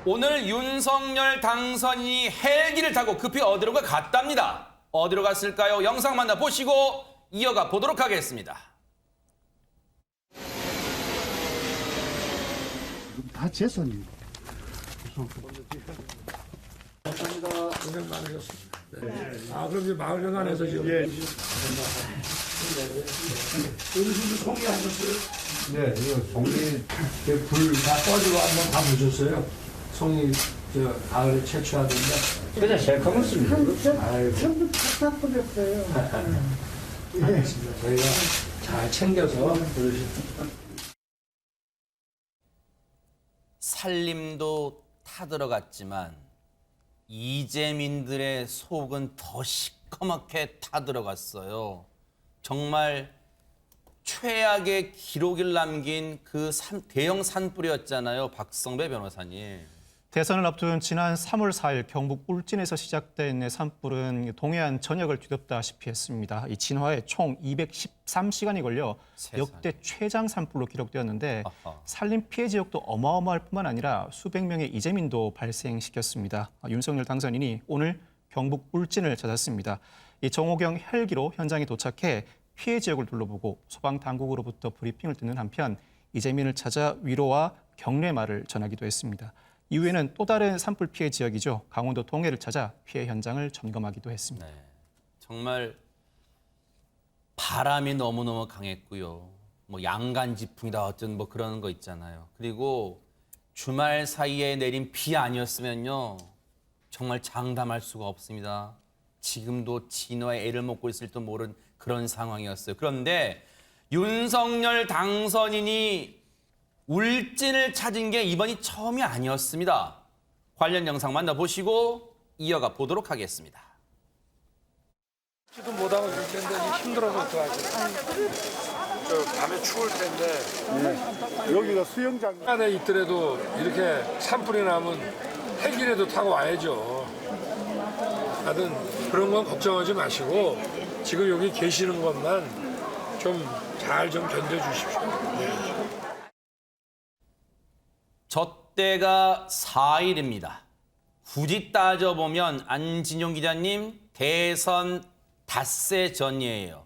오늘 윤석열 당선인이 헬기를 타고 급히 어디론가 갔답니다. 어디로 갔을까요? 영상 만나보시고 이어가 보도록 하겠습니다. 다 재산입니다. 감사합니다. 고생 많으셨습니다. 네. 아, 그럼 이제 마을회관에서 지금. 예. 어르신도 송이하셨어요? 네, 이거 종이 불다 꺼지고 한번 다 보셨어요? 송이, 가을에 채취하던데. 그냥 셀카만 씁니다. 전부 다 뿌렸어요. 알겠습니다. 저희가 잘 챙겨서 어르신. 살림도 타들어갔지만 이재민들의 속은 더 시커멓게 타들어갔어요. 정말 최악의 기록을 남긴 그 대형 산불이었잖아요, 박성배 변호사님. 대선을 앞둔 지난 3월 4일 경북 울진에서 시작된 산불은 동해안 전역을 뒤덮다시피 했습니다. 이 진화에 총 213시간이 걸려 역대 최장 산불로 기록되었는데 산림 피해 지역도 어마어마할 뿐만 아니라 수백 명의 이재민도 발생시켰습니다. 윤석열 당선인이 오늘 경북 울진을 찾았습니다. 이 정호경 헬기로 현장에 도착해 피해 지역을 둘러보고 소방당국으로부터 브리핑을 듣는 한편 이재민을 찾아 위로와 격려 말을 전하기도 했습니다. 이후에는 또 다른 산불 피해 지역이죠. 강원도 동해를 찾아 피해 현장을 점검하기도 했습니다. 네, 정말 바람이 너무너무 강했고요. 뭐 양간 지풍이다 어쩐 뭐 그런 거 있잖아요. 그리고 주말 사이에 내린 비 아니었으면요. 정말 장담할 수가 없습니다. 지금도 진화에 애를 먹고 있을지도 모르는 그런 상황이었어요. 그런데 윤석열 당선인이 울진을 찾은 게 이번이 처음이 아니었습니다. 관련 영상 만나보시고 이어가 보도록 하겠습니다. 지도 못하고 있을 텐데 힘들어서 어떡하지? 밤에 추울 텐데. 여기가 수영장. 안에 있더라도 이렇게 산불이 나면 헬기라도 타고 와야죠. 하여튼 그런 건 걱정하지 마시고 지금 여기 계시는 것만 좀 잘 좀 견뎌주십시오. 젖대가 4일입니다. 굳이 따져보면 안진용 기자님 대선 닷새 전이에요.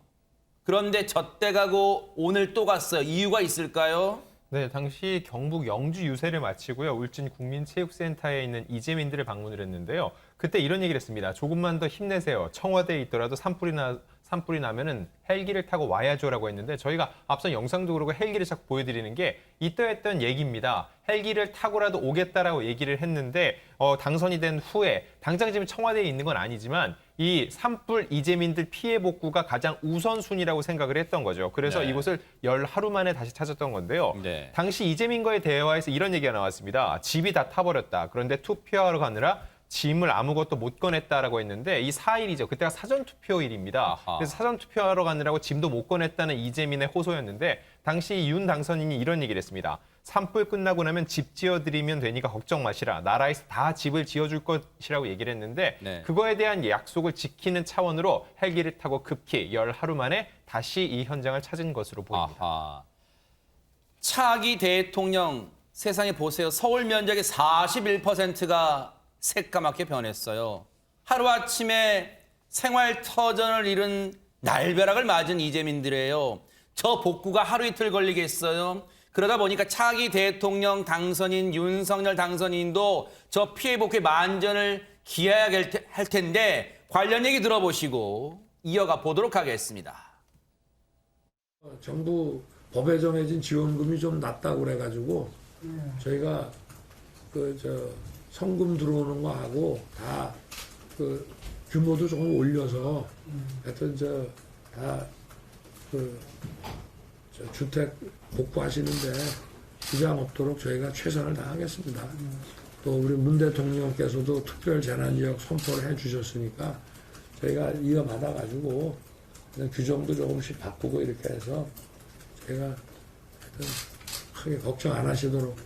그런데 젖대 가고 오늘 또 갔어요. 이유가 있을까요? 네, 당시 경북 영주 유세를 마치고요. 울진 국민체육센터에 있는 이재민들을 방문을 했는데요. 그때 이런 얘기를 했습니다. 조금만 더 힘내세요. 청와대에 있더라도 산불이 나면은 헬기를 타고 와야죠라고 했는데 저희가 앞선 영상도 그러고 헬기를 자꾸 보여드리는 게 이때 했던 얘기입니다. 헬기를 타고라도 오겠다라고 얘기를 했는데 당선이 된 후에 당장 지금 청와대에 있는 건 아니지만 이 산불 이재민들 피해 복구가 가장 우선순위라고 생각을 했던 거죠. 그래서 네. 이곳을 열 하루 만에 다시 찾았던 건데요. 네. 당시 이재민과의 대화에서 이런 얘기가 나왔습니다. 집이 다 타버렸다. 그런데 투표하러 가느라 짐을 아무것도 못 꺼냈다라고 했는데 이 4일이죠. 그때가 사전투표일입니다. 아하. 그래서 사전투표하러 가느라고 짐도 못 꺼냈다는 이재민의 호소였는데 당시 윤 당선인이 이런 얘기를 했습니다. 산불 끝나고 나면 집 지어드리면 되니까 걱정 마시라. 나라에서 다 집을 지어줄 것이라고 얘기를 했는데 네. 그거에 대한 약속을 지키는 차원으로 헬기를 타고 급히 열 하루 만에 다시 이 현장을 찾은 것으로 보입니다. 아하. 차기 대통령 세상에 보세요. 서울 면적의 41%가 새까맣게 변했어요. 하루아침에 생활터전을 잃은 날벼락을 맞은 이재민들이에요. 저 복구가 하루 이틀 걸리겠어요. 그러다 보니까 차기 대통령 당선인 윤석열 당선인도 저 피해 복구에 만전을 기해야 할 텐데 관련 얘기 들어보시고 이어가 보도록 하겠습니다. 정부 법에 정해진 지원금이 좀 낮다고 그래가지고 저희가 성금 들어오는 거 하고 다 규모도 조금 올려서 하여튼 주택 복구하시는데 지장 없도록 저희가 최선을 다하겠습니다. 또 우리 문 대통령께서도 특별 재난지역 선포를 해주셨으니까 저희가 이어받아가지고 규정도 조금씩 바꾸고 이렇게 해서 저희가 하여튼 크게 걱정 안 하시도록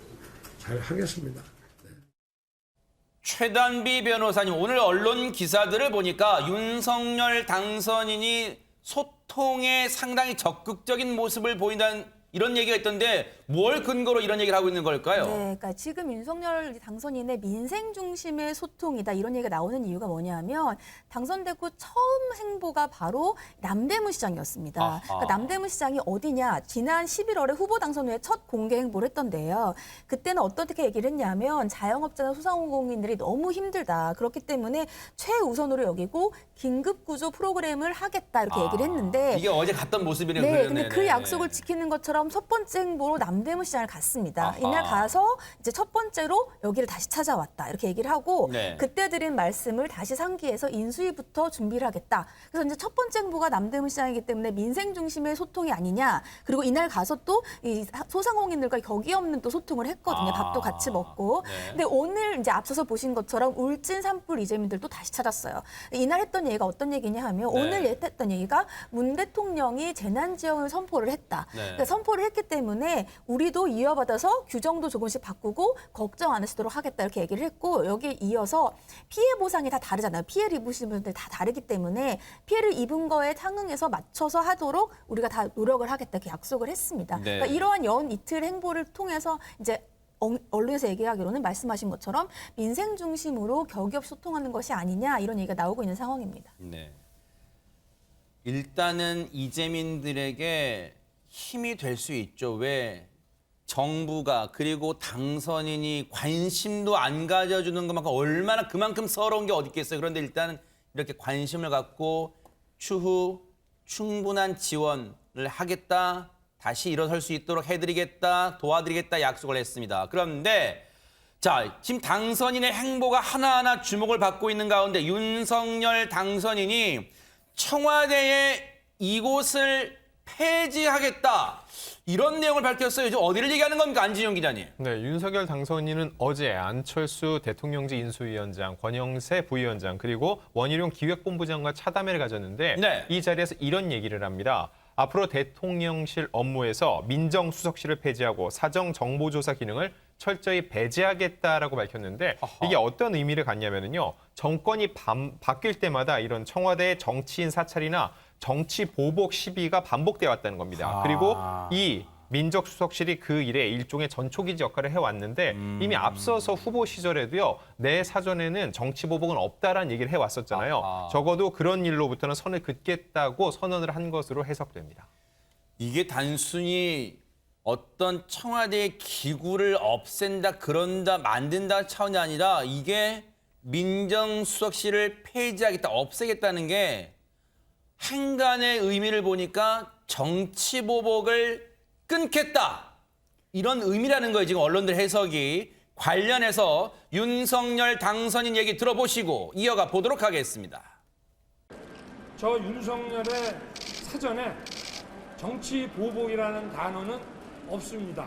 잘 하겠습니다. 최단비 변호사님, 오늘 언론 기사들을 보니까 윤석열 당선인이 소통에 상당히 적극적인 모습을 보인다는 이런 얘기가 있던데 뭘 근거로 이런 얘기를 하고 있는 걸까요? 네, 그러니까 지금 윤석열 당선인의 민생 중심의 소통이다 이런 얘기가 나오는 이유가 뭐냐면 당선되고 처음 행보가 바로 남대문 시장이었습니다. 아하. 그러니까 남대문 시장이 어디냐? 지난 11월에 후보 당선 후에 첫 공개 행보를 했던데요. 그때는 어떻게 얘기를 했냐면 자영업자나 소상공인들이 너무 힘들다. 그렇기 때문에 최우선으로 여기고 긴급 구조 프로그램을 하겠다 이렇게 얘기를 했는데 이게 어제 갔던 모습이네요. 네, 그러네요. 근데 그 약속을 지키는 것처럼 첫 번째 행보로 남대문 시장을 갔습니다. 아하. 이날 가서 이제 첫 번째로 여기를 다시 찾아왔다 이렇게 얘기를 하고 네. 그때 드린 말씀을 다시 상기해서 인수위부터 준비를 하겠다. 그래서 이제 첫 번째 행보가 남대문 시장이기 때문에 민생 중심의 소통이 아니냐. 그리고 이날 가서 또 이 소상공인들과 격이 없는 또 소통을 했거든요. 밥도 같이 먹고. 네. 근데 오늘 이제 앞서서 보신 것처럼 울진 산불 이재민들도 다시 찾았어요. 이날 했던 얘기가 어떤 얘기냐 하면 네. 오늘 했던 얘기가 문 대통령이 재난지원을 선포를 했다. 네. 그러니까 선포를 했기 때문에 우리도 이어받아서 규정도 조금씩 바꾸고 걱정 안 하시도록 하겠다 이렇게 얘기를 했고 여기에 이어서 피해 보상이 다 다르잖아요. 피해를 입으신 분들 다 다르기 때문에 피해를 입은 거에 상응해서 맞춰서 하도록 우리가 다 노력을 하겠다 이렇게 약속을 했습니다. 네. 그러니까 이러한 연 이틀 행보를 통해서 이제 언론에서 얘기하기로는 말씀하신 것처럼 민생 중심으로 격이 없이 소통하는 것이 아니냐 이런 얘기가 나오고 있는 상황입니다. 네. 일단은 이재민들에게 힘이 될 수 있죠. 왜? 정부가 그리고 당선인이 관심도 안 가져주는 것만큼 얼마나 그만큼 서러운 게 어디 있겠어요. 그런데 일단 이렇게 관심을 갖고 추후 충분한 지원을 하겠다. 다시 일어설 수 있도록 해드리겠다. 도와드리겠다 약속을 했습니다. 그런데 자, 지금 당선인의 행보가 하나하나 주목을 받고 있는 가운데 윤석열 당선인이 청와대에 이곳을 폐지하겠다. 이런 내용을 밝혔어요. 지금 어디를 얘기하는 겁니까? 안진용 기자님. 네, 윤석열 당선인은 어제 안철수 대통령직 인수위원장, 권영세 부위원장, 그리고 원희룡 기획본부장과 차담회를 가졌는데 네. 이 자리에서 이런 얘기를 합니다. 앞으로 대통령실 업무에서 민정수석실을 폐지하고 사정정보조사 기능을 철저히 배제하겠다라고 밝혔는데 이게 어떤 의미를 갖냐면요. 정권이 바뀔 때마다 이런 청와대의 정치인 사찰이나 정치 보복 시비가 반복돼 왔다는 겁니다. 그리고 이 민정수석실이 그 일에 일종의 전초기지 역할을 해왔는데 이미 앞서서 후보 시절에도요. 내 사전에는 정치 보복은 없다라는 얘기를 해왔었잖아요. 적어도 그런 일로부터는 선을 긋겠다고 선언을 한 것으로 해석됩니다. 이게 단순히 어떤 청와대의 기구를 없앤다, 그런다, 만든다 차원이 아니라 이게 민정수석실을 폐지하겠다, 없애겠다는 게 행간의 의미를 보니까 정치보복을 끊겠다. 이런 의미라는 거예요. 지금 언론들 해석이. 관련해서 윤석열 당선인 얘기 들어보시고 이어가 보도록 하겠습니다. 저 윤석열의 사전에 정치 보복이라는 단어는 없습니다.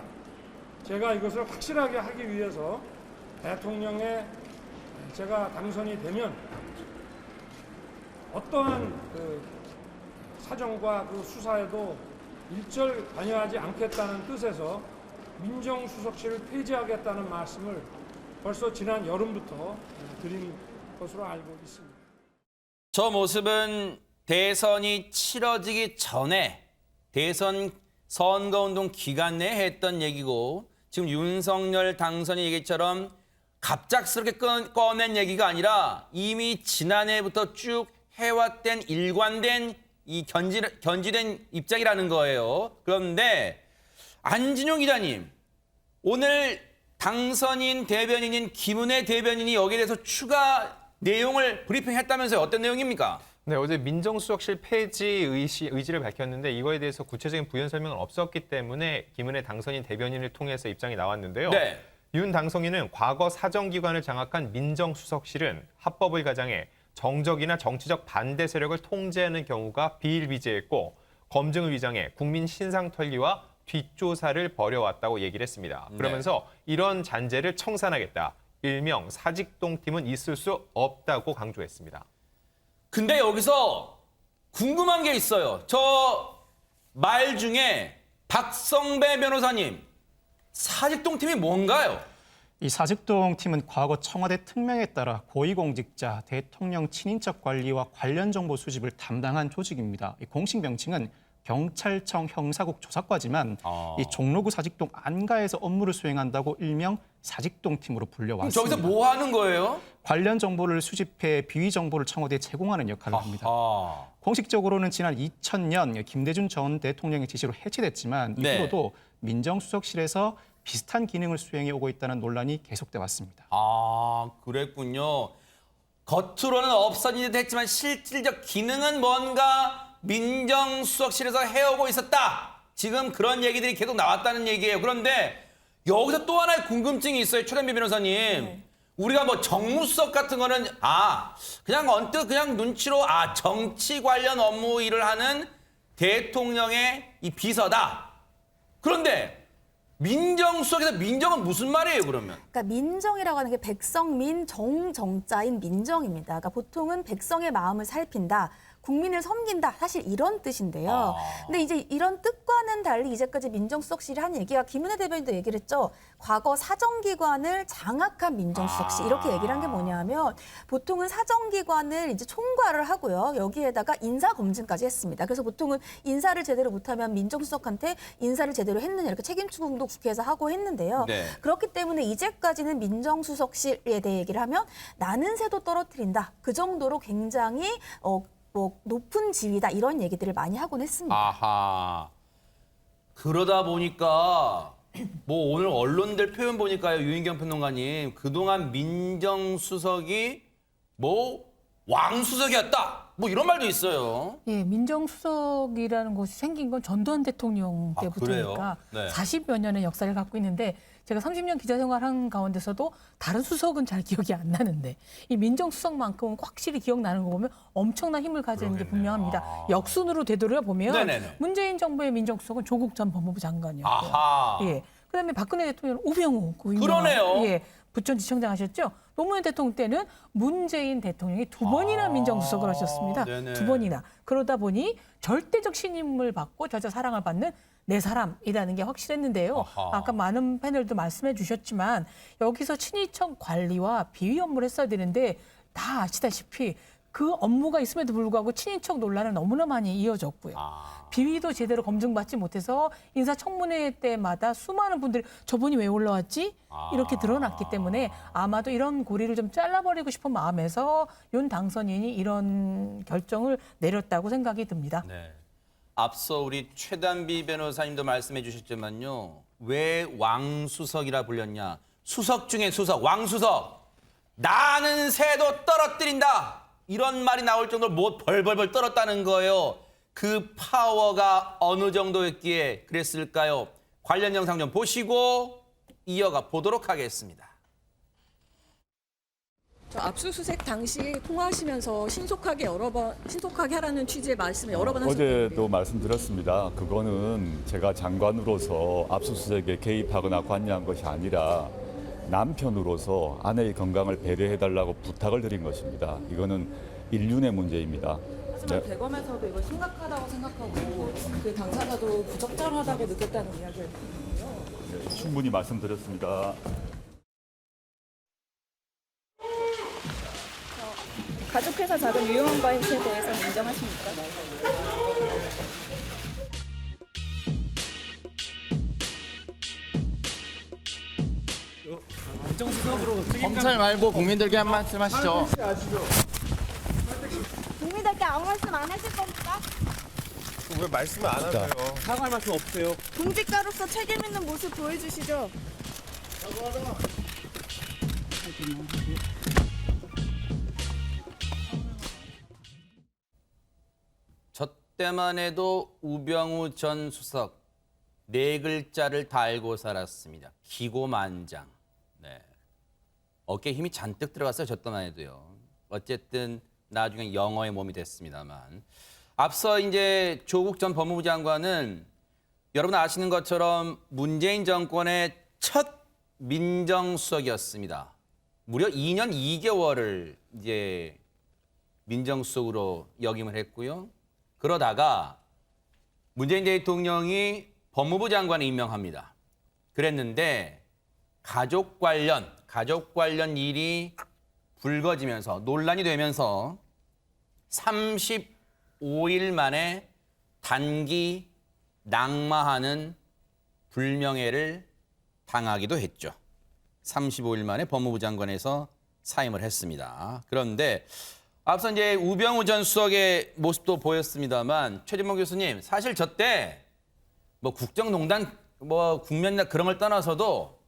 제가 이것을 확실하게 하기 위해서 대통령의 제가 당선이 되면 어떠한 그 사정과 그 수사에도 일절 관여하지 않겠다는 뜻에서 민정수석실을 폐지하겠다는 말씀을 벌써 지난 여름부터 드린 것으로 알고 있습니다. 저 모습은 대선이 치러지기 전에 대선 선거운동 기간 내에 했던 얘기고 지금 윤석열 당선인 얘기처럼 갑작스럽게 꺼낸 얘기가 아니라 이미 지난해부터 쭉 해왔던 일관된 이 견지된 입장이라는 거예요. 그런데 안진용 기자님, 오늘 당선인 대변인인 김은혜 대변인이 여기에 대해서 추가 내용을 브리핑했다면서요. 어떤 내용입니까? 네, 어제 민정수석실 폐지 의지를 밝혔는데 이거에 대해서 구체적인 부연 설명은 없었기 때문에 김은혜 당선인 대변인을 통해서 입장이 나왔는데요. 네. 윤 당선인은 과거 사정기관을 장악한 민정수석실은 합법을 가장해 정적이나 정치적 반대 세력을 통제하는 경우가 비일비재했고 검증을 위장해 국민 신상 털기와 뒷조사를 벌여왔다고 얘기를 했습니다. 그러면서 이런 잔재를 청산하겠다. 일명 사직동팀은 있을 수 없다고 강조했습니다. 근데 여기서 궁금한 게 있어요. 저 말 중에 박성배 변호사님, 사직동팀이 뭔가요? 이 사직동 팀은 과거 청와대 특명에 따라 고위공직자, 대통령 친인척 관리와 관련 정보 수집을 담당한 조직입니다. 이 공식 명칭은 경찰청 형사국 조사과지만 아. 이 종로구 사직동 안가에서 업무를 수행한다고 일명 사직동 팀으로 그럼 불려왔습니다. 저기서 뭐 하는 거예요? 관련 정보를 수집해 비위 정보를 청와대에 제공하는 역할을 합니다. 아하. 공식적으로는 지난 2000년 김대중 전 대통령의 지시로 해체됐지만 네. 이후로도 민정수석실에서 비슷한 기능을 수행해 오고 있다는 논란이 계속돼 왔습니다. 아, 그랬군요. 겉으로는 없어진 듯 했지만 실질적 기능은 뭔가 민정수석실에서 해오고 있었다. 지금 그런 얘기들이 계속 나왔다는 얘기예요. 그런데 여기서 또 하나의 궁금증이 있어요. 최단비 변호사님. 우리가 뭐 정무수석 같은 거는 그냥 언뜻 그냥 눈치로 정치 관련 업무 일을 하는 대통령의 이 비서다. 그런데 민정수석에서 민정은 무슨 말이에요, 그러면? 그러니까 민정이라고 하는 게 백성민 정자인 민정입니다. 그러니까 보통은 백성의 마음을 살핀다. 국민을 섬긴다. 사실 이런 뜻인데요. 근데 이제 이런 뜻과는 달리 이제까지 민정수석실이 한 얘기가 김은혜 대변인도 얘기를 했죠. 과거 사정기관을 장악한 민정수석실 이렇게 얘기를 한 게 뭐냐면 보통은 사정기관을 이제 총괄을 하고요. 여기에다가 인사검증까지 했습니다. 그래서 보통은 인사를 제대로 못하면 민정수석한테 인사를 제대로 했느냐 이렇게 책임 추궁도 국회에서 하고 했는데요. 네. 그렇기 때문에 이제까지는 민정수석실에 대해 얘기를 하면 나는 새도 떨어뜨린다. 그 정도로 굉장히 뭐 높은 지위다 이런 얘기들을 많이 하곤 했습니다. 아하. 그러다 보니까 뭐 오늘 언론들 표현 보니까요, 유인경 평론가님, 그동안 민정수석이 뭐 왕수석이었다. 뭐 이런 말도 있어요. 예, 민정수석이라는 것이 생긴 건 전두환 대통령 때부터니까 그래요? 네. 40여 년의 역사를 갖고 있는데 제가 30년 기자 생활한 가운데서도 다른 수석은 잘 기억이 안 나는데 이 민정수석만큼은 확실히 기억나는 거 보면 엄청난 힘을 가지는 게 분명합니다. 역순으로 되돌아보면 네네네. 문재인 정부의 민정수석은 조국 전 법무부 장관이었고요. 아하. 예. 그다음에 박근혜 대통령은 우병우 그 유명한, 그러네요. 예. 부천지청장 하셨죠. 노무현 대통령 때는 문재인 대통령이 두 번이나 민정수석을 하셨습니다. 네네. 두 번이나. 그러다 보니 절대적 신임을 받고 저자 사랑을 받는 내 사람이라는 게 확실했는데요. 아하. 아까 많은 패널도 말씀해 주셨지만 여기서 친위청 관리와 비위 업무를 했어야 되는데 다 아시다시피 그 업무가 있음에도 불구하고 친인척 논란은 너무나 많이 이어졌고요. 비위도 제대로 검증받지 못해서 인사청문회 때마다 수많은 분들이 저분이 왜 올라왔지? 이렇게 드러났기 때문에 아마도 이런 고리를 좀 잘라버리고 싶은 마음에서 윤 당선인이 이런 결정을 내렸다고 생각이 듭니다. 네. 앞서 우리 최단비 변호사님도 말씀해 주셨지만요. 왜 왕수석이라 불렸냐. 수석 중에 수석, 왕수석. 나는 새도 떨어뜨린다. 이런 말이 나올 정도로 뭐 벌벌벌 떨었다는 거예요. 그 파워가 어느 정도였기에 그랬을까요? 관련 영상 좀 보시고 이어가 보도록 하겠습니다. 저 압수수색 당시 통화하시면서 신속하게 하라는 취지의 말씀을 여러 번 하셨는데 어제도 말씀드렸습니다. 그거는 제가 장관으로서 압수수색에 개입하거나 관여한 것이 아니라 남편으로서 아내의 건강을 배려해달라고 부탁을 드린 것입니다. 이거는 인륜의 문제입니다. 하지만 대검에서도 이걸 심각하다고 생각하고 그 당사자도 부적절하다고 느꼈다는 이야기를 했거든요. 네, 충분히 말씀드렸습니다. 가족회사 자금 유용 과잉죄에 대해서 인정하십니까? 검찰 말고 국민들께 한 말씀 하시죠. 국민들께 아무 말씀 안 하실 겁니까? 왜 말씀을 안 하세요? 사과할 말씀 없으세요? 공직자로서 책임 있는 모습 보여주시죠. 저 때만 해도 우병우 전 수석 네 글자를 다 알고 살았습니다. 기고만장. 네. 어깨에 힘이 잔뜩 들어갔어요. 저 때만 해도요. 어쨌든 나중에 영어의 몸이 됐습니다만. 앞서 이제 조국 전 법무부 장관은 여러분 아시는 것처럼 문재인 정권의 첫 민정수석이었습니다. 무려 2년 2개월을 이제 민정수석으로 역임을 했고요. 그러다가 문재인 대통령이 법무부 장관을 임명합니다. 그랬는데 가족 관련 일이 불거지면서 논란이 되면서 35일 만에 단기 낙마하는 불명예를 당하기도 했죠. 35일 만에 법무부 장관에서 사임을 했습니다. 그런데 앞서 이제 우병우 전 수석의 모습도 보였습니다만 최진봉 교수님, 사실 저 때 뭐 국정농단 뭐 국면이나 그런 걸 떠나서도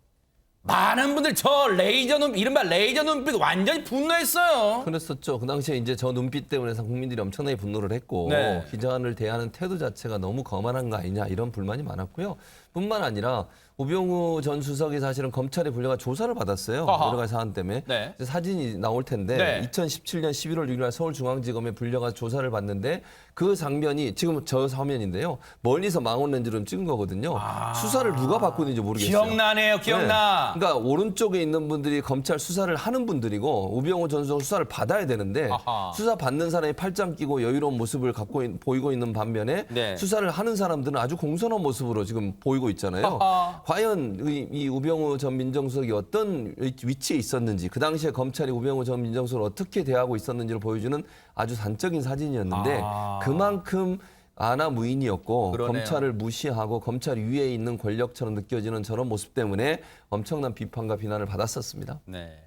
많은 분들 저 레이저 눈빛, 이른바 레이저 눈빛 완전히 분노했어요. 그랬었죠. 그 당시에 이제 저 눈빛 때문에 국민들이 엄청나게 분노를 했고 네. 기자를 대하는 태도 자체가 너무 거만한 거 아니냐 이런 불만이 많았고요. 뿐만 아니라 우병우 전 수석이 사실은 검찰에 불려가 조사를 받았어요. 아하. 여러 가지 사안 때문에. 네. 이제 사진이 나올 텐데 네. 2017년 11월 6일 날 서울중앙지검에 불려가 조사를 받는데 그 장면이 지금 저 화면인데요. 멀리서 망원 렌즈로 찍은 거거든요. 수사를 누가 받고 있는지 모르겠어요. 기억나네요. 기억나. 네. 그러니까 오른쪽에 있는 분들이 검찰 수사를 하는 분들이고 우병우 전 수석 수사를 받아야 되는데 아하. 수사 받는 사람이 팔짱 끼고 여유로운 모습을 보이고 있는 반면에 네. 수사를 하는 사람들은 아주 공손한 모습으로 지금 보이고 있잖아요. 아하. 과연 이 우병우 전 민정수석이 어떤 위치에 있었는지 그 당시에 검찰이 우병우 전 민정수석을 어떻게 대하고 있었는지를 보여주는 아주 단적인 사진이었는데 그만큼 아나무인이었고 그러네요. 검찰을 무시하고 검찰 위에 있는 권력처럼 느껴지는 저런 모습 때문에 엄청난 비판과 비난을 받았었습니다. 네.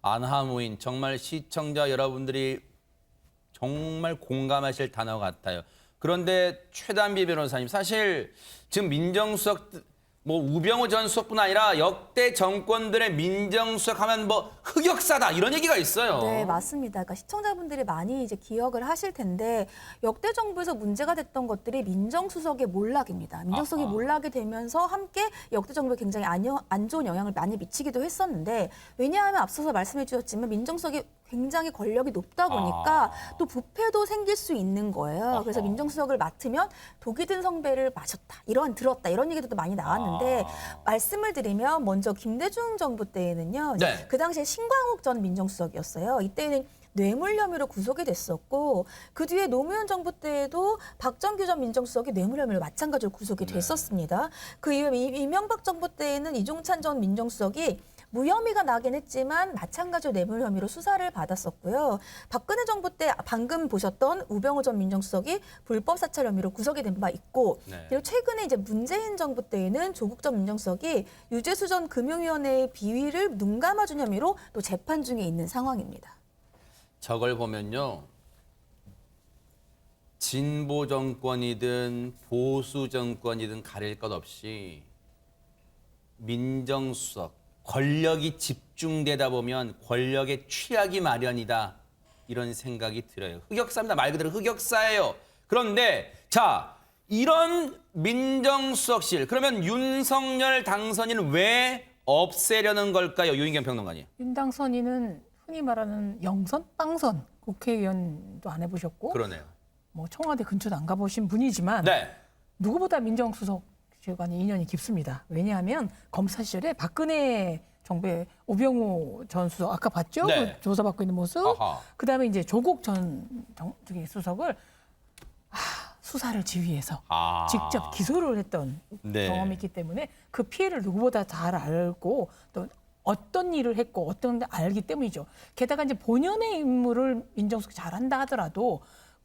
안하무인, 정말 시청자 여러분들이 정말 공감하실 단어 같아요. 그런데 최단비 변호사님, 사실 지금 민정수석, 뭐 우병우 전 수석뿐 아니라 역대 정권들의 민정수석 하면 뭐 흑역사다 이런 얘기가 있어요. 네, 맞습니다. 그러니까 시청자분들이 많이 이제 기억을 하실 텐데 역대 정부에서 문제가 됐던 것들이 민정수석의 몰락입니다. 민정수석이 아하. 몰락이 되면서 함께 역대 정부에 굉장히 안 좋은 영향을 많이 미치기도 했었는데 왜냐하면 앞서서 말씀해 주셨지만 민정수석이 굉장히 권력이 높다 보니까 또 부패도 생길 수 있는 거예요. 그래서 민정수석을 맡으면 독이 든 성배를 마셨다, 들었다 이런 얘기도 많이 나왔는데 말씀을 드리면 먼저 김대중 정부 때에는요. 네. 그 당시에 신광욱 전 민정수석이었어요. 이때는 뇌물 혐의로 구속이 됐었고 그 뒤에 노무현 정부 때에도 박정규 전 민정수석이 뇌물 혐의로 마찬가지로 구속이 됐었습니다. 그 이후에 이명박 정부 때에는 이종찬 전 민정수석이 무혐의가 나긴 했지만 마찬가지로 뇌물 혐의로 수사를 받았었고요. 박근혜 정부 때 방금 보셨던 우병우 전 민정수석이 불법 사찰 혐의로 구속이 된 바 있고 네. 그리고 최근에 이제 문재인 정부 때에는 조국 전 민정수석이 유재수 전 금융위원회의 비위를 눈 감아준 혐의로 또 재판 중에 있는 상황입니다. 저걸 보면요. 진보 정권이든 보수 정권이든 가릴 것 없이 민정수석, 권력이 집중되다 보면 권력에 취하기 마련이다. 이런 생각이 들어요. 흑역사입니다. 말 그대로 흑역사예요. 그런데 자, 이런 민정수석실, 그러면 윤석열 당선인은 왜 없애려는 걸까요? 유인경 평론가님. 윤 당선인은 흔히 말하는 영선, 빵선 국회의원도 안 해보셨고 그러네요. 뭐 청와대 근처도 안 가보신 분이지만 네. 누구보다 민정수석 시간이 인연이 깊습니다. 왜냐하면 검사 시절에 박근혜 정부의 우병우 전 수석 아까 봤죠? 네. 그 조사받고 있는 모습. 아하. 그다음에 이제 조국 전 수석을 수사를 지휘해서 직접 기소를 했던 네. 경험이 있기 때문에 그 피해를 누구보다 잘 알고 또 어떤 일을 했고 어떤 알기 때문이죠. 게다가 이제 본연의 임무를 민정수석이 잘한다 하더라도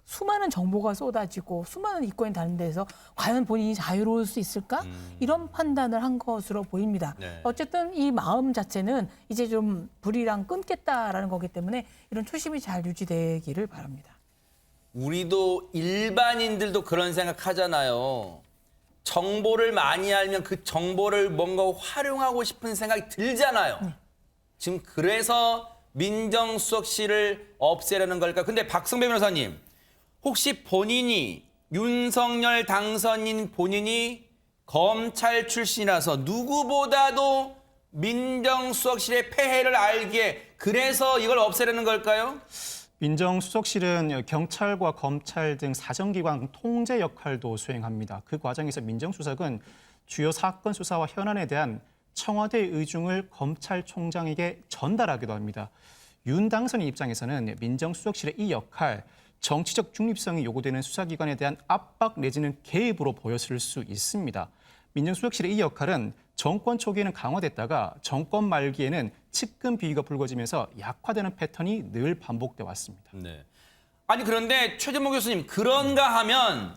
수많은 정보가 쏟아지고 수많은 이권이 다른 데서 과연 본인이 자유로울 수 있을까? 이런 판단을 한 것으로 보입니다. 네. 어쨌든 이 마음 자체는 이제 좀 불이랑 끊겠다라는 거기 때문에 이런 초심이 잘 유지되기를 바랍니다. 우리도 일반인들도 그런 생각하잖아요. 정보를 많이 알면 그 정보를 뭔가 활용하고 싶은 생각이 들잖아요. 지금 그래서 민정수석실을 없애려는 걸까? 근데 박성배 변호사님, 혹시 본인이 윤석열 당선인 본인이 검찰 출신이라서 누구보다도 민정수석실의 폐해를 알기에 그래서 이걸 없애려는 걸까요? 민정수석실은 경찰과 검찰 등 사정기관 통제 역할도 수행합니다. 그 과정에서 민정수석은 주요 사건 수사와 현안에 대한 청와대의 의중을 검찰총장에게 전달하기도 합니다. 윤 당선인 입장에서는 민정수석실의 이 역할, 정치적 중립성이 요구되는 수사기관에 대한 압박 내지는 개입으로 보였을 수 있습니다. 민정수석실의 이 역할은 정권 초기에는 강화됐다가 정권 말기에는 측근 비위가 불거지면서 약화되는 패턴이 늘 반복돼 왔습니다. 네. 아니 그런데 최진봉 교수님, 그런가 하면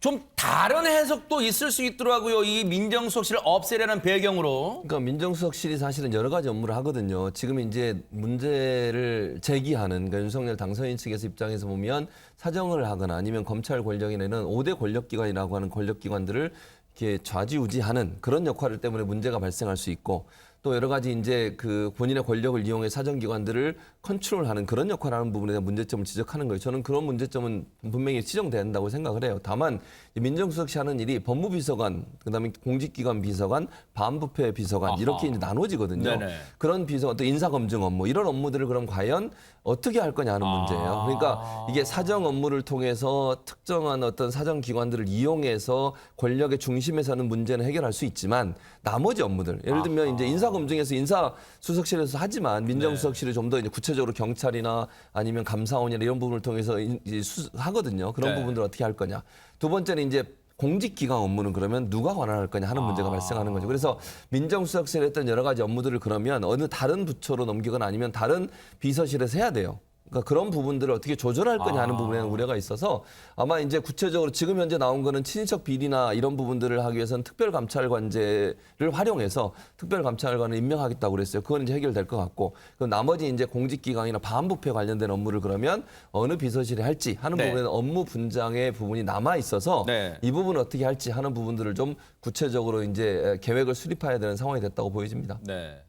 좀 다른 해석도 있을 수 있더라고요. 이 민정수석실을 없애려는 배경으로. 그러니까 민정수석실이 사실은 여러 가지 업무를 하거든요. 지금 이제 문제를 제기하는 그러니까 윤석열 당선인 측에서 입장에서 보면 사정을 하거나 아니면 검찰 권력이 내는 5대 권력기관이라고 하는 권력기관들을 이렇게 좌지우지하는 그런 역할 때문에 문제가 발생할 수 있고 또 여러 가지 이제 그 본인의 권력을 이용해 사정기관들을 컨트롤하는 그런 역할을 하는 부분에 대한 문제점을 지적하는 거예요. 저는 그런 문제점은 분명히 지정된다고 생각을 해요. 다만 민정수석실 하는 일이 법무비서관, 그다음에 공직기관 비서관, 반부패 비서관 이렇게 이제 나눠지거든요. 네네. 그런 비서관 또 인사검증 업무 이런 업무들을 그럼 과연 어떻게 할 거냐 하는 문제예요. 그러니까 이게 사정 업무를 통해서 특정한 어떤 사정기관들을 이용해서 권력의 중심에 서는 문제는 해결할 수 있지만 나머지 업무들 예를 들면 이제 인사검증에서 인사수석실에서 하지만 민정수석실이 좀 더 이제 구체적으로 경찰이나 아니면 감사원이나 이런 부분을 통해서 이제 하거든요. 그런 네. 부분들 어떻게 할 거냐. 두 번째는 이제 공직기관 업무는 그러면 누가 관할할 거냐 하는 문제가 발생하는 거죠. 그래서 민정수석실에 했던 여러 가지 업무들을 그러면 어느 다른 부처로 넘기거나 아니면 다른 비서실에서 해야 돼요. 그러니까 그런 부분들을 어떻게 조절할 거냐 하는 부분에 우려가 있어서 아마 이제 구체적으로 지금 현재 나온 거는 친인척 비리나 이런 부분들을 하기 위해서는 특별감찰관제를 활용해서 특별감찰관을 임명하겠다고 그랬어요. 그건 이제 해결될 것 같고 그럼 나머지 이제 공직기강이나 반부패 관련된 업무를 그러면 어느 비서실에 할지 하는 네. 부분에는 업무 분장의 부분이 남아 있어서 네. 이 부분을 어떻게 할지 하는 부분들을 좀 구체적으로 이제 계획을 수립해야 되는 상황이 됐다고 보여집니다. 네.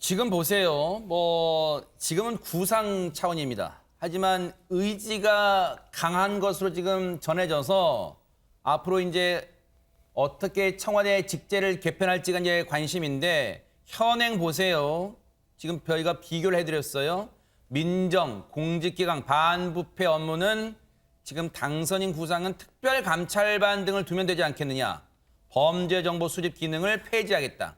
지금 보세요. 뭐 지금은 구상 차원입니다. 하지만 의지가 강한 것으로 지금 전해져서 앞으로 이제 어떻게 청와대 직제를 개편할지가 이제 관심인데 현행 보세요. 지금 저희가 비교를 해드렸어요. 민정, 공직기강, 반부패 업무는 지금 당선인 구상은 특별감찰반 등을 두면 되지 않겠느냐. 범죄정보 수집 기능을 폐지하겠다.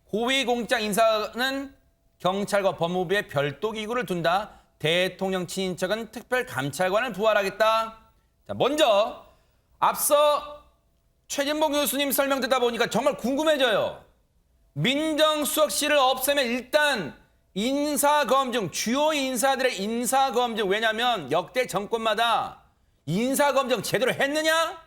고위공직자 인사는 경찰과 법무부에 별도 기구를 둔다. 대통령 친인척은 특별감찰관을 부활하겠다. 자, 먼저 앞서 최진봉 교수님 설명 듣다 보니까 정말 궁금해져요. 민정수석실을 없애면 일단 인사검증, 주요 인사들의 인사검증, 왜냐하면 역대 정권마다 인사검증 제대로 했느냐?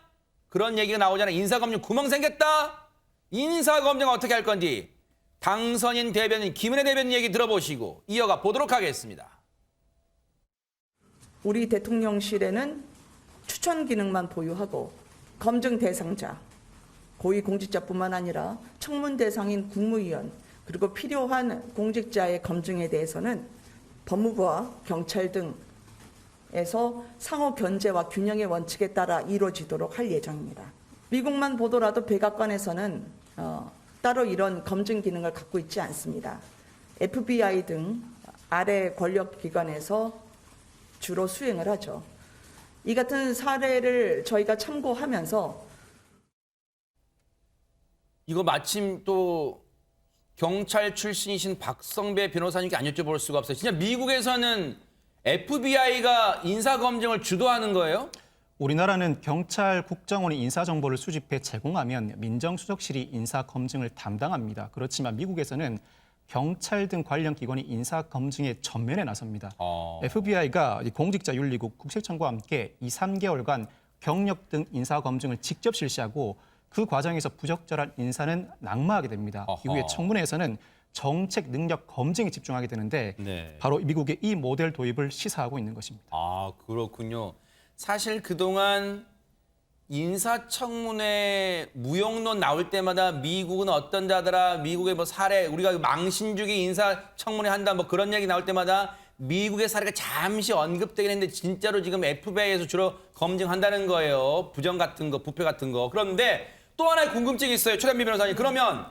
그런 얘기가 나오잖아요. 인사검증 구멍 생겼다? 인사검증 어떻게 할 건지 당선인 대변인 김은혜 대변인 얘기 들어보시고 이어가 보도록 하겠습니다. 우리 대통령실에는 추천 기능만 보유하고 검증 대상자, 고위공직자뿐만 아니라 청문 대상인 국무위원 그리고 필요한 공직자의 검증에 대해서는 법무부와 경찰 등에서 상호 견제와 균형의 원칙에 따라 이루어지도록 할 예정입니다. 미국만 보더라도 백악관에서는 따로 이런 검증 기능을 갖고 있지 않습니다. FBI 등 아래 권력기관에서 주로 수행을 하죠. 이 같은 사례를 저희가 참고하면서 이거 마침 또 경찰 출신이신 박성배 변호사님께 안 여쭤볼 수가 없어요. 진짜 미국에서는 FBI가 인사검증을 주도하는 거예요? 우리나라는 경찰 국정원이 인사정보를 수집해 제공하면 민정수석실이 인사검증을 담당합니다. 그렇지만 미국에서는 경찰 등 관련 기관이 인사검증에 전면에 나섭니다. FBI가 공직자윤리국 국세청과 함께 2, 3개월간 경력 등 인사검증을 직접 실시하고 그 과정에서 부적절한 인사는 낙마하게 됩니다. 이후에 청문회에서는 정책 능력 검증에 집중하게 되는데 네. 바로 미국의 이 모델 도입을 시사하고 있는 것입니다. 아, 그렇군요. 사실 그동안 인사청문회 무용론 나올 때마다 미국은 어떤 자더라, 미국의 뭐 사례, 우리가 망신주기 인사청문회 한다 뭐 그런 얘기 나올 때마다 미국의 사례가 잠시 언급되긴 했는데 진짜로 지금 FBI에서 주로 검증한다는 거예요. 부정 같은 거, 부패 같은 거. 그런데 또 하나의 궁금증이 있어요. 최단비 변호사님. 그러면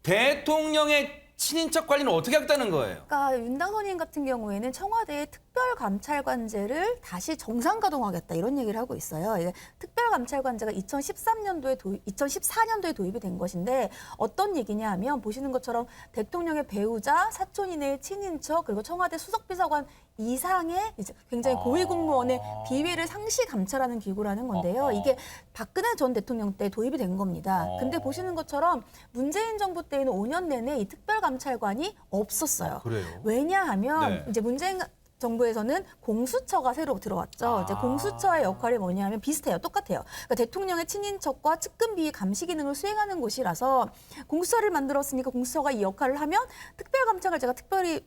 대통령의 친인척 관리는 어떻게 하겠다는 거예요? 그러니까 윤 당선인 같은 경우에는 청와대의 특별감찰관제를 다시 정상 가동하겠다 이런 얘기를 하고 있어요. 이게 특별감찰관제가 2014년도에 도입이 된 것인데 어떤 얘기냐 하면 보시는 것처럼 대통령의 배우자, 사촌 이내의 친인척 그리고 청와대 수석비서관 이상의 이제 굉장히 고위 공무원의 비위를 상시 감찰하는 기구라는 건데요. 이게 박근혜 전 대통령 때 도입이 된 겁니다. 근데 보시는 것처럼 문재인 정부 때에는 5년 내내 이 특별감찰관이 없었어요. 그래요? 왜냐하면 네. 이제 문재인 정부에서는 공수처가 새로 들어왔죠. 이제 공수처의 역할이 뭐냐면 비슷해요. 똑같아요. 그러니까 대통령의 친인척과 측근 비위 감시 기능을 수행하는 곳이라서 공수처를 만들었으니까 공수처가 이 역할을 하면 특별감찰을 제가 특별히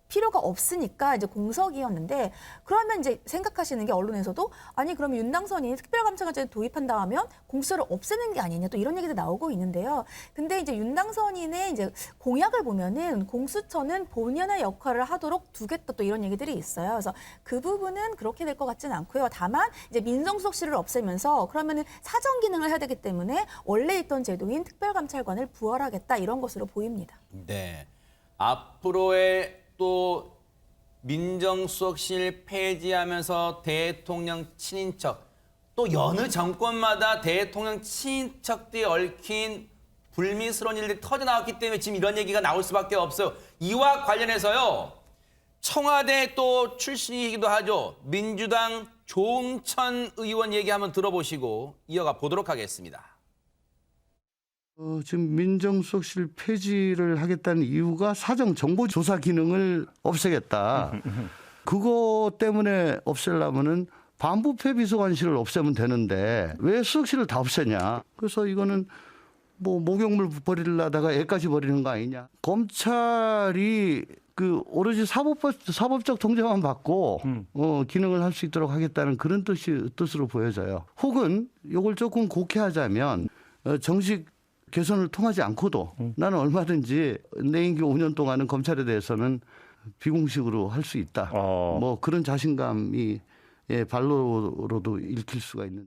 필요가 없으니까 이제 공석이었는데 그러면 이제 생각하시는 게 언론에서도 아니 그러면 윤당선이 특별감찰관제를 도입한다 하면 공수처를 없애는 게 아니냐 또 이런 얘기도 나오고 있는데요. 근데 이제 윤당선인의 이제 공약을 보면은 공수처는 본연의 역할을 하도록 두겠다 또 이런 얘기들이 있어요. 그래서 그 부분은 그렇게 될 것 같지는 않고요. 다만 이제 민정수석실을 없애면서 그러면은 사정 기능을 해야 되기 때문에 원래 있던 제도인 특별감찰관을 부활하겠다 이런 것으로 보입니다. 네. 앞으로의 또 민정수석실 폐지하면서 대통령 친인척 또 여느 정권마다 대통령 친인척들이 얽힌 불미스러운 일들이 터져나왔기 때문에 지금 이런 얘기가 나올 수밖에 없어요. 이와 관련해서요. 청와대 또 출신이기도 하죠. 민주당 조응천 의원 얘기 한번 들어보시고 이어가 보도록 하겠습니다. 지금 민정수석실 폐지를 하겠다는 이유가 사정 정보 조사 기능을 없애겠다. 그거 때문에 없애려면은 반부패 비서관실을 없애면 되는데 왜 수석실을 다 없애냐. 그래서 이거는 뭐 목욕물 버리려다가 애까지 버리는 거 아니냐. 검찰이 그 오로지 사법적 통제만 받고 기능을 할 수 있도록 하겠다는 그런 뜻으로 보여져요. 혹은 이걸 조금 곡해하자면 정식 개선을 통하지 않고도 나는 얼마든지 내 임기 5년 동안은 검찰에 대해서는 비공식으로 할 수 있다. 뭐 그런 자신감이 발로로도 읽힐 수가 있는.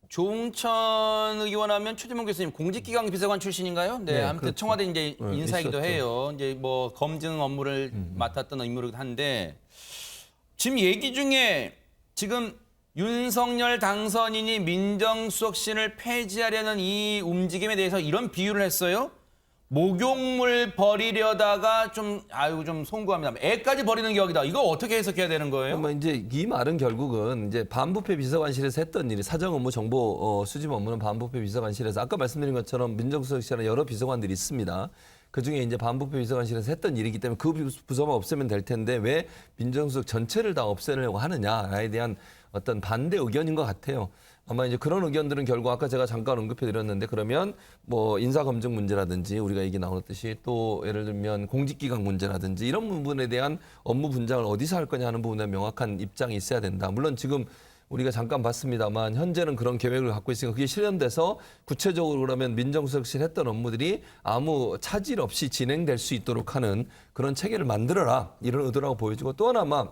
조응천 의원 하면 최재명 교수님 공직기강 비서관 출신인가요? 네, 아무튼 그렇죠. 청와대 이제 인사이기도 있었죠. 해요. 이제 뭐 검증 업무를 맡았던 인물이기도 한데 지금 얘기 중에 지금 윤석열 당선인이 민정수석실을 폐지하려는 이 움직임에 대해서 이런 비유를 했어요. 목욕물 버리려다가 좀 송구합니다. 애까지 버리는 격이다. 이거 어떻게 해석해야 되는 거예요? 그러면 이제 이 말은 결국은 이제 반부패 비서관실에서 했던 일이 사정 업무, 정보 수집 업무는 반부패 비서관실에서 아까 말씀드린 것처럼 민정수석실에 여러 비서관들이 있습니다. 그중에 이제 반부패 비서관실에서 했던 일이기 때문에 그 부서만 없애면 될 텐데 왜 민정수석 전체를 다 없애려고 하느냐에 대한 어떤 반대 의견인 것 같아요. 아마 이제 그런 의견들은 결국 아까 제가 잠깐 언급해 드렸는데 그러면 뭐 인사검증 문제라든지 우리가 얘기 나눴듯이 또 예를 들면 공직기강 문제라든지 이런 부분에 대한 업무 분장을 어디서 할 거냐 하는 부분에 명확한 입장이 있어야 된다. 물론 지금 우리가 잠깐 봤습니다만 현재는 그런 계획을 갖고 있으니까 그게 실현돼서 구체적으로 그러면 민정수석실 했던 업무들이 아무 차질 없이 진행될 수 있도록 하는 그런 체계를 만들어라. 이런 의도라고 보여지고 또 하나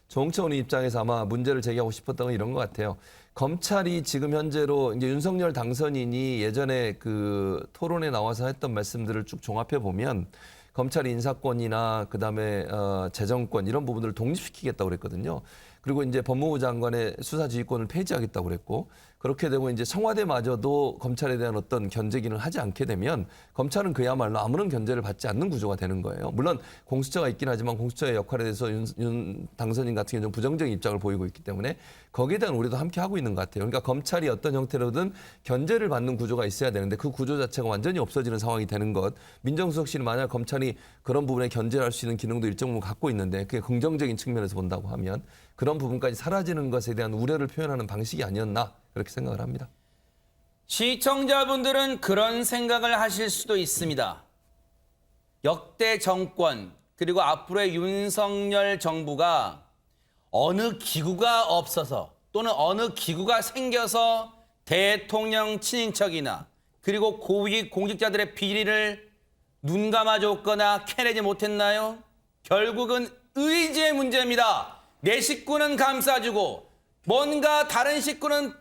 조응천 의원 입장에서 아마 문제를 제기하고 싶었던 건 이런 것 같아요. 검찰이 지금 현재로 이제 윤석열 당선인이 예전에 그 토론에 나와서 했던 말씀들을 쭉 종합해 보면 검찰 인사권이나 그다음에 재정권 이런 부분들을 독립시키겠다고 그랬거든요. 그리고 이제 법무부 장관의 수사 지휘권을 폐지하겠다고 그랬고 그렇게 되고 이제 청와대마저도 검찰에 대한 어떤 견제 기능을 하지 않게 되면 검찰은 그야말로 아무런 견제를 받지 않는 구조가 되는 거예요. 물론 공수처가 있긴 하지만 공수처의 역할에 대해서 윤 당선인 같은 경우는 좀 부정적인 입장을 보이고 있기 때문에 거기에 대한 우리도 함께 하고 있는 것 같아요. 그러니까 검찰이 어떤 형태로든 견제를 받는 구조가 있어야 되는데 그 구조 자체가 완전히 없어지는 상황이 되는 것. 민정수석실이 만약 검찰이 그런 부분에 견제를 할 수 있는 기능도 일정 부분 갖고 있는데 그게 긍정적인 측면에서 본다고 하면 그런 부분까지 사라지는 것에 대한 우려를 표현하는 방식이 아니었나 그렇게 생각을 합니다. 시청자분들은 그런 생각을 하실 수도 있습니다. 역대 정권 그리고 앞으로의 윤석열 정부가 어느 기구가 없어서 또는 어느 기구가 생겨서 대통령 친인척이나 그리고 고위 공직자들의 비리를 눈 감아줬거나 캐내지 못했나요? 결국은 의지의 문제입니다. 내 식구는 감싸주고 뭔가 다른 식구는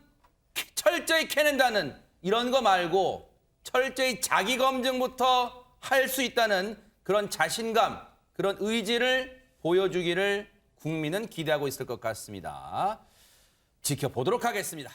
철저히 캐낸다는 이런 거 말고 철저히 자기 검증부터 할 수 있다는 그런 자신감, 그런 의지를 보여주기를 국민은 기대하고 있을 것 같습니다. 지켜보도록 하겠습니다.